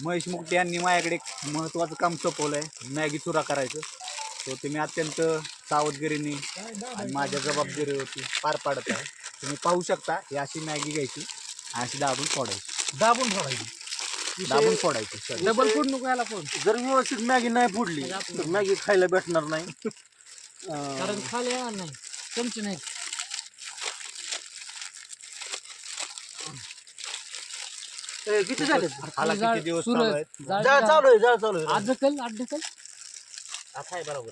महेश मुकटे यांनी माझ्याकडे एक महत्त्वाचं काम सोपवलं आहे, मॅगी चुरा करायचं. तो तुम्ही अत्यंत सावधगिरीने आणि माझ्या जबाबदारीवरती पार पाडत आहे. तुम्ही पाहू शकता, ही अशी मॅगी घ्यायची, अशी दाबून फोडायची, दाबून फोडायची. डबल फूड नको याला पण, जर व्यवस्थित मॅगी नाही फोडली तर मॅगी खायला भेटणार नाही. कारण खाली येणार नाही, चमचे नाही. किती झाले? हाला किती दिवस चालू आहेत? जाळ चालू आहे. अडकल आता आहे बरोबर.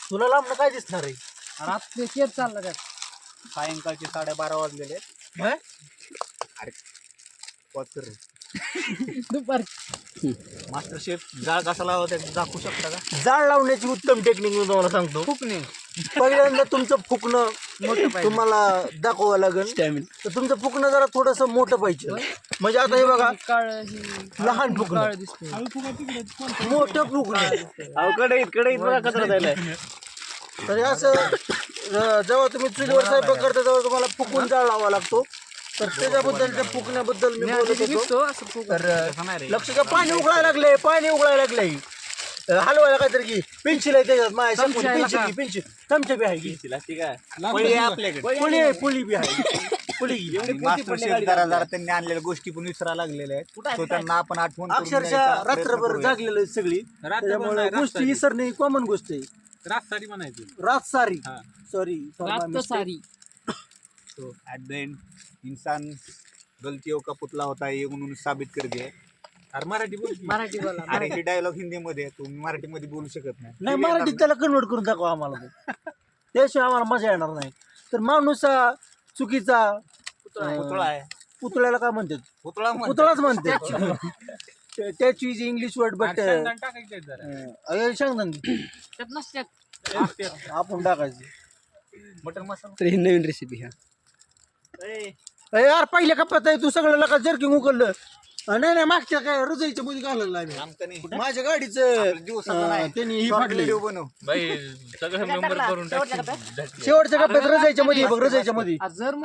तुला लांब काय दिसणार आहे? रात्री केस चालला त्यात. सायंकाळचे 12:30 वाजलेले आहेत. हं? अरे पॉज कर. दुपारी मास्टर शेफ जाळ कसा लावता दाखवू शकता का? जाळ लावण्याची उत्तम टेक्निक मी तुम्हाला सांगतो. फुकणे पहिल्यांदा तुमचं फुकणं मोठं पाहिजे. तुम्हाला दाखवावं लागेल. तर तुमचं फुकणं जरा थोडस मोठं पाहिजे. म्हणजे आता हे बघा, काळ लहान फुकणं, काळ दिसते. मोठं फुकणं. कढईत बघा कचरा द्यायला. तर असं जेव्हा तुम्ही चुलीवर स्वयंपाक करता तेव्हा तुम्हाला फुकून जाळ लावावा लागतो. तर त्याच्याबद्दलच्या फुकण्याबद्दल मी बोलत होतो. निघतो असं फुक. तर लक्ष द्या, पाणी उकळायला लागलंय. हलवायला काहीतरी की पेन्सिल आहे त्याच्यात, माझ्या पेन्सिल चमचे बी आहे की आपल्याकडे पुली बी आहे. मास्टर शेफ जरा त्यांनी आणलेल्या गोष्टी पण विसरायला लागलेल्या आहेत. तो त्यांना आपण आठवण करून अक्षरशः द्यायचा प्रयत्न रात्रभर करूया. जागलेलं आहे सगळी. त्याच्यामुळे गोष्टी विसरणे कॉमन गोष्ट आहे. रातसारी म्हणायची. रात सारी सॉरी रात सारी. तो ॲट द एंड इंसान गलतियों का पुतला होता है ये म्हणून साबित कर दिया. अरे मराठी बोल. मराठी बोला. अरे हे डायलॉग हिंदीमध्ये आहे, तुम्ही मराठीमध्ये बोलू शकत नाही, मराठीत त्याला कन्वर्ट करून दाखवा आम्हाला ते. त्याशिवाय आम्हाला मजा येणार नाही. तर माणूस हा चुकीचा पुतळा आहे. पुतळ्याला काय म्हणतात? पुतळा पुतळाच म्हणतात. त्याची इज इंग्लिश वर्ड बट टाकायचे जरा. सांग त्यात नसत्यात. आपण टाकायचं. मटन मसाला. तर ही नवीन रेसिपी ह्या यार पहिल्या कप्प्यात आहे, तू सगळं लका जर्किंग उकळलं. नाही मागच्या काय रजाईच्या मध्ये घालायला लागलं. आमचं नाही. माझ्या गाडीचं दिवसाचं नाही. त्यांनी ही Short फाटली. video बनव. बाई सगळं मेंबर करून टाक. शेवटच्या कप्प्यात रजाईच्या मध्ये बघ, रजाईच्या मध्ये जर